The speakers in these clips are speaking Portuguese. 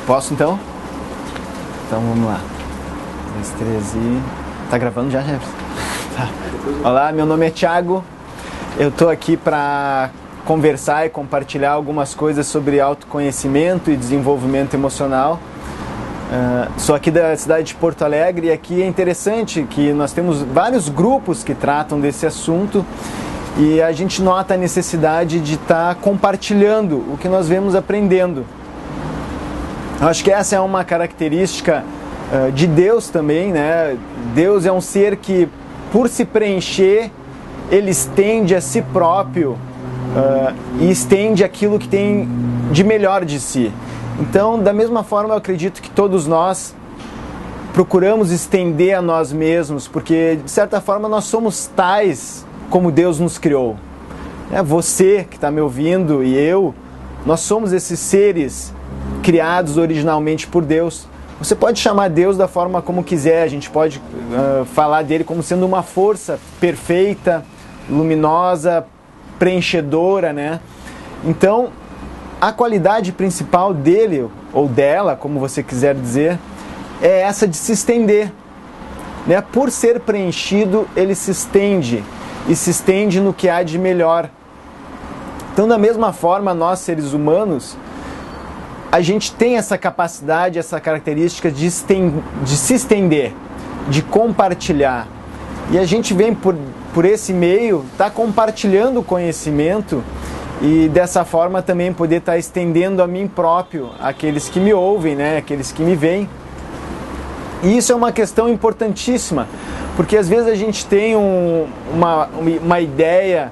Posso então? Então vamos lá. 2, 3 e... Tá gravando já, Jefferson? Tá. Olá, meu nome é Thiago. Eu tô aqui para conversar e compartilhar algumas coisas sobre autoconhecimento e desenvolvimento emocional. Sou aqui da cidade de Porto Alegre e aqui é interessante que nós temos vários grupos que tratam desse assunto e a gente nota a necessidade de estar compartilhando o que nós vemos aprendendo. Acho que essa é uma característica de Deus também, né? Deus é um ser que, por se preencher, ele estende a si próprio e estende aquilo que tem de melhor de si. Então, da mesma forma, eu acredito que todos nós procuramos estender a nós mesmos, porque, de certa forma, nós somos tais como Deus nos criou. Você que está me ouvindo e eu, nós somos esses seres criados originalmente por Deus. Você pode chamar Deus da forma como quiser, a gente pode falar dele como sendo uma força perfeita, luminosa, preenchedora, né? Então, a qualidade principal dele, ou dela, como você quiser dizer, é essa de se estender, né? Por ser preenchido, ele se estende, e se estende no que há de melhor. Então, da mesma forma, nós, seres humanos, a gente tem essa capacidade, essa característica de se estender, de compartilhar. E a gente vem por esse meio, tá compartilhando o conhecimento e dessa forma também poder estar estendendo a mim próprio, aqueles que me ouvem, né, aqueles que me veem. E isso é uma questão importantíssima, porque às vezes a gente tem uma ideia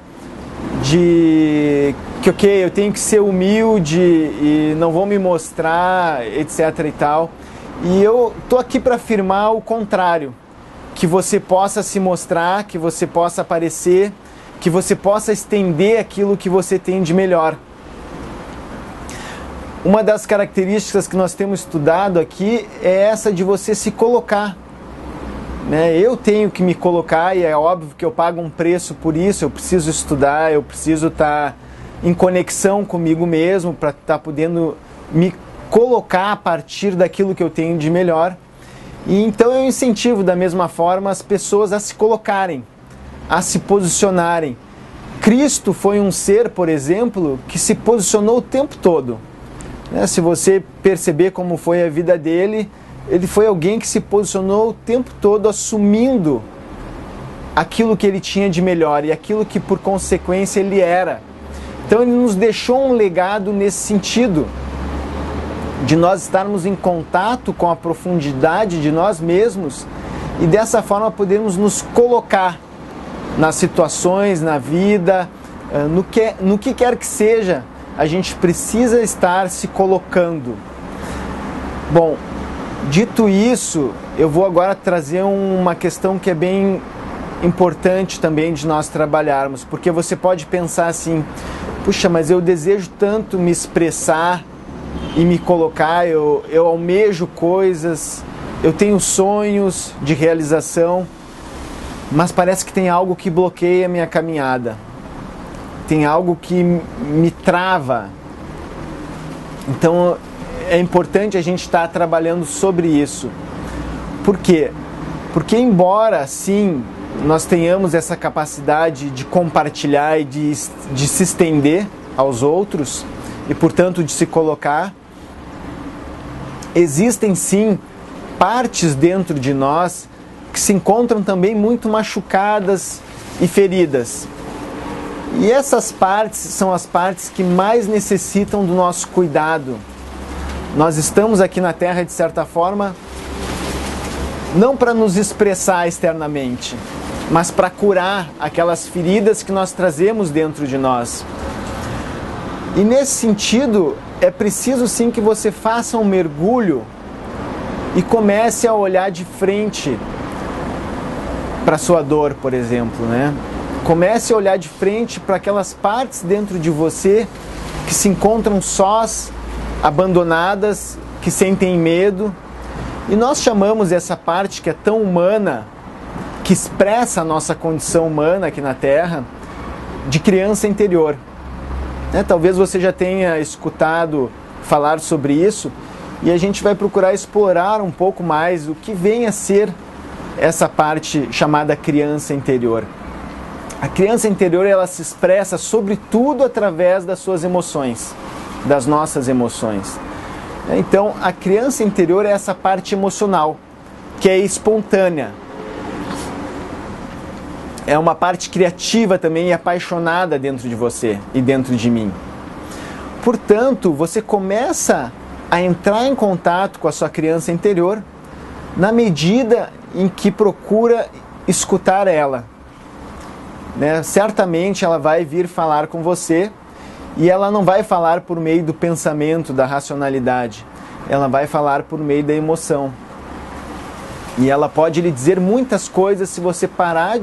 de que, ok, eu tenho que ser humilde e não vou me mostrar, etc e tal. E eu tô aqui para afirmar o contrário, que você possa se mostrar, que você possa aparecer, que você possa estender aquilo que você tem de melhor. Uma das características que nós temos estudado aqui é essa de você se colocar. Eu tenho que me colocar e é óbvio que eu pago um preço por isso, eu preciso estudar, eu preciso estar em conexão comigo mesmo para estar podendo me colocar a partir daquilo que eu tenho de melhor. E então eu incentivo da mesma forma as pessoas a se colocarem, a se posicionarem. Cristo foi um ser, por exemplo, que se posicionou o tempo todo. Se você perceber como foi a vida dele, ele foi alguém que se posicionou o tempo todo assumindo aquilo que ele tinha de melhor e aquilo que por consequência ele era. Então ele nos deixou um legado nesse sentido, de nós estarmos em contato com a profundidade de nós mesmos e dessa forma podermos nos colocar nas situações, na vida, no que quer que seja, a gente precisa estar se colocando. Bom, dito isso, eu vou agora trazer uma questão que é bem importante também de nós trabalharmos, porque você pode pensar assim, puxa, mas eu desejo tanto me expressar e me colocar, eu almejo coisas, eu tenho sonhos de realização, mas parece que tem algo que bloqueia a minha caminhada, tem algo que me trava. Então é importante a gente estar trabalhando sobre isso. Por quê? Porque embora sim nós tenhamos essa capacidade de compartilhar e de se estender aos outros e portanto de se colocar, existem sim partes dentro de nós que se encontram também muito machucadas e feridas. E essas partes são as partes que mais necessitam do nosso cuidado. Nós estamos aqui na Terra, de certa forma, não para nos expressar externamente, mas para curar aquelas feridas que nós trazemos dentro de nós. E nesse sentido, é preciso sim que você faça um mergulho e comece a olhar de frente para a sua dor, por exemplo, né? Comece a olhar de frente para aquelas partes dentro de você que se encontram sós, abandonadas, que sentem medo. E nós chamamos essa parte que é tão humana, que expressa a nossa condição humana aqui na Terra, de criança interior. Talvez você já tenha escutado falar sobre isso, e a gente vai procurar explorar um pouco mais o que vem a ser essa parte chamada criança interior. A criança interior, ela se expressa sobretudo através das suas emoções, das nossas emoções. Então, a criança interior é essa parte emocional, que é espontânea. É uma parte criativa também e apaixonada dentro de você e dentro de mim. Portanto, você começa a entrar em contato com a sua criança interior na medida em que procura escutar ela. Certamente ela vai vir falar com você e ela não vai falar por meio do pensamento, da racionalidade. Ela vai falar por meio da emoção. E ela pode lhe dizer muitas coisas se você parar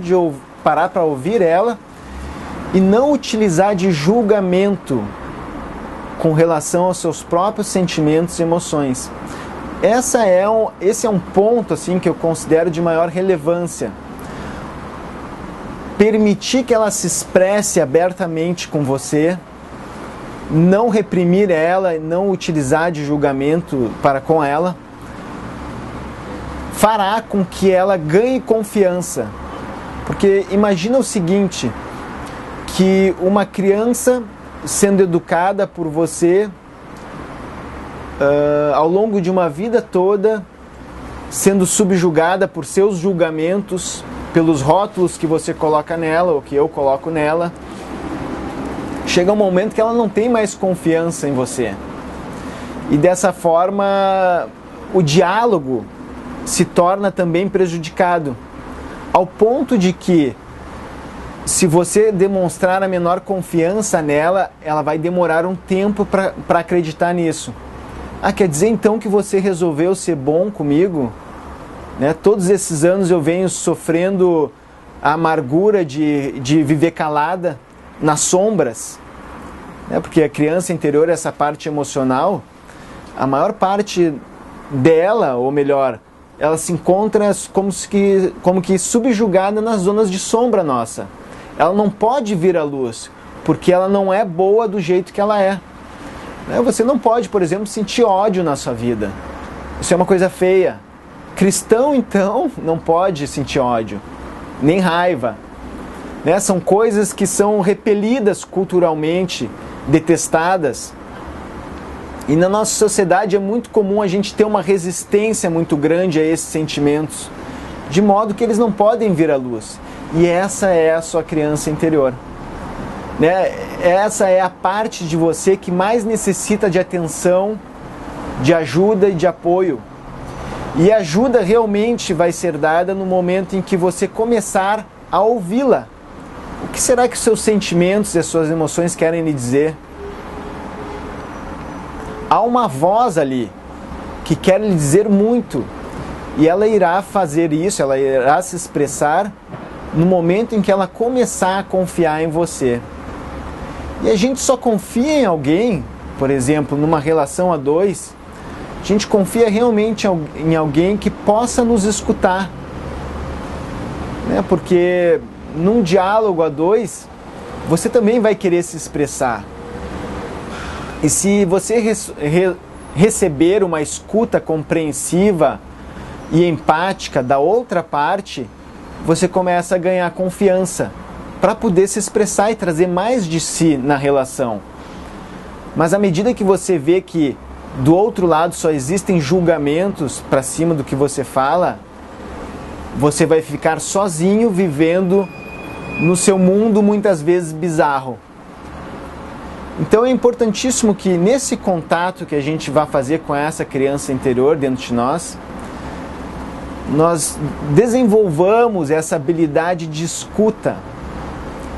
para ouvir ela e não utilizar de julgamento com relação aos seus próprios sentimentos e emoções. Esse é um ponto assim, que eu considero de maior relevância. Permitir que ela se expresse abertamente com você, não reprimir ela, não utilizar de julgamento para com ela, fará com que ela ganhe confiança. Porque imagina o seguinte, que uma criança sendo educada por você ao longo de uma vida toda, sendo subjugada por seus julgamentos, pelos rótulos que você coloca nela, ou que eu coloco nela, chega um momento que ela não tem mais confiança em você. E dessa forma, o diálogo se torna também prejudicado, ao ponto de que, se você demonstrar a menor confiança nela, ela vai demorar um tempo para acreditar nisso. Quer dizer então que você resolveu ser bom comigo? Todos esses anos eu venho sofrendo a amargura de viver calada nas sombras. Porque a criança interior, essa parte emocional, a maior parte dela, ou melhor, ela se encontra como que subjugada nas zonas de sombra nossa. Ela não pode vir à luz, porque ela não é boa do jeito que ela é. Você não pode, por exemplo, sentir ódio na sua vida. Isso é uma coisa feia. Cristão, então, não pode sentir ódio, nem raiva. São coisas que são repelidas culturalmente, detestadas. E na nossa sociedade é muito comum a gente ter uma resistência muito grande a esses sentimentos, de modo que eles não podem vir à luz. E essa é a sua criança interior. Essa é a parte de você que mais necessita de atenção, de ajuda e de apoio. E a ajuda realmente vai ser dada no momento em que você começar a ouvi-la. O que será que os seus sentimentos e as suas emoções querem lhe dizer? Há uma voz ali que quer lhe dizer muito, e ela irá fazer isso, ela irá se expressar no momento em que ela começar a confiar em você. E a gente só confia em alguém, por exemplo, numa relação a dois, a gente confia realmente em alguém que possa nos escutar. Porque num diálogo a dois, você também vai querer se expressar. E se você receber uma escuta compreensiva e empática da outra parte, você começa a ganhar confiança para poder se expressar e trazer mais de si na relação. Mas à medida que você vê que do outro lado só existem julgamentos para cima do que você fala, você vai ficar sozinho vivendo no seu mundo muitas vezes bizarro. Então é importantíssimo que nesse contato que a gente vai fazer com essa criança interior dentro de nós desenvolvamos essa habilidade de escuta.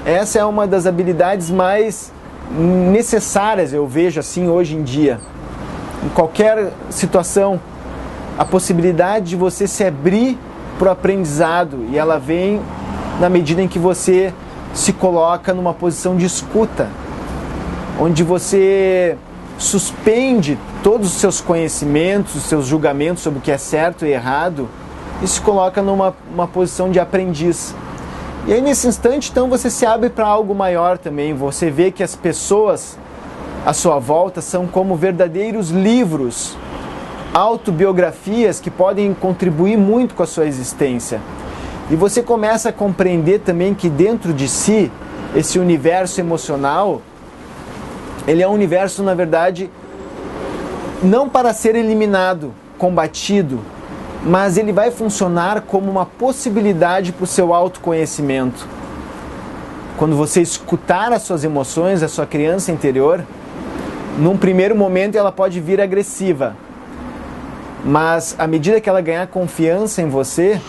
Essa é uma das habilidades mais necessárias, eu vejo assim hoje em dia. Em qualquer situação, a possibilidade de você se abrir para o aprendizado, e ela vem na medida em que você se coloca numa posição de escuta, onde você suspende todos os seus conhecimentos, os seus julgamentos sobre o que é certo e errado, e se coloca numa posição de aprendiz. E aí nesse instante, então, você se abre para algo maior também. Você vê que as pessoas à sua volta são como verdadeiros livros autobiografias que podem contribuir muito com a sua existência. E você começa a compreender também que dentro de si, esse universo emocional, ele é um universo, na verdade, não para ser eliminado, combatido, mas ele vai funcionar como uma possibilidade para o seu autoconhecimento. Quando você escutar as suas emoções, a sua criança interior, num primeiro momento ela pode vir agressiva, mas à medida que ela ganhar confiança em você,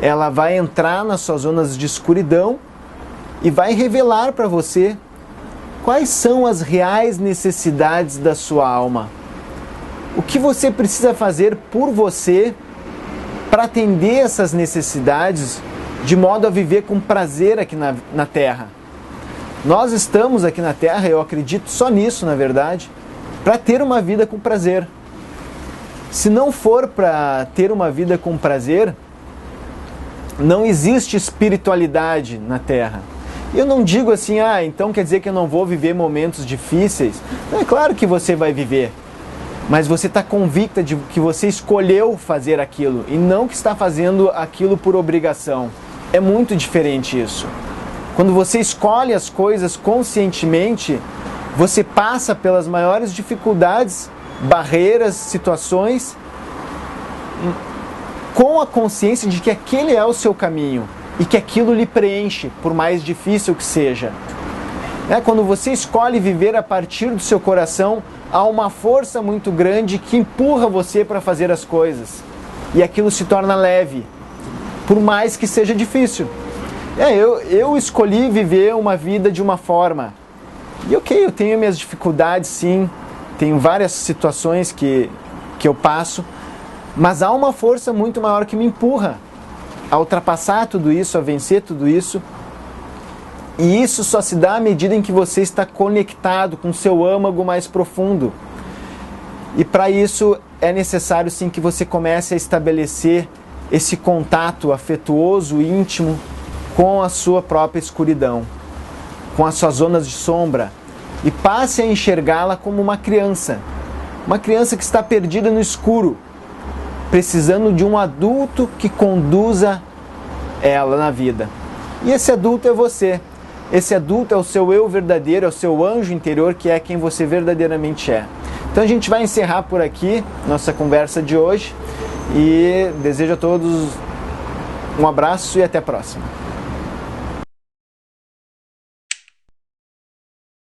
ela vai entrar nas suas zonas de escuridão e vai revelar para você quais são as reais necessidades da sua alma. O que você precisa fazer por você para atender essas necessidades de modo a viver com prazer aqui na Terra. Nós estamos aqui na Terra, eu acredito só nisso, na verdade, para ter uma vida com prazer. Se não for para ter uma vida com prazer, não existe espiritualidade na Terra. Eu não digo assim, então quer dizer que eu não vou viver momentos difíceis. É claro que você vai viver, mas você está convicta de que você escolheu fazer aquilo e não que está fazendo aquilo por obrigação. É muito diferente isso. Quando você escolhe as coisas conscientemente, você passa pelas maiores dificuldades, barreiras, situações, com a consciência de que aquele é o seu caminho e que aquilo lhe preenche, por mais difícil que seja. Quando você escolhe viver a partir do seu coração, há uma força muito grande que empurra você para fazer as coisas. E aquilo se torna leve, por mais que seja difícil. Eu escolhi viver uma vida de uma forma. E eu tenho minhas dificuldades, sim. Tenho várias situações que eu passo. Mas há uma força muito maior que me empurra a ultrapassar tudo isso, a vencer tudo isso. E isso só se dá à medida em que você está conectado com o seu âmago mais profundo. E para isso é necessário sim que você comece a estabelecer esse contato afetuoso, íntimo, com a sua própria escuridão, com as suas zonas de sombra, e passe a enxergá-la como uma criança que está perdida no escuro, precisando de um adulto que conduza ela na vida. E esse adulto é você. Esse adulto é o seu eu verdadeiro, é o seu anjo interior, que é quem você verdadeiramente é. Então a gente vai encerrar por aqui nossa conversa de hoje e desejo a todos um abraço e até a próxima.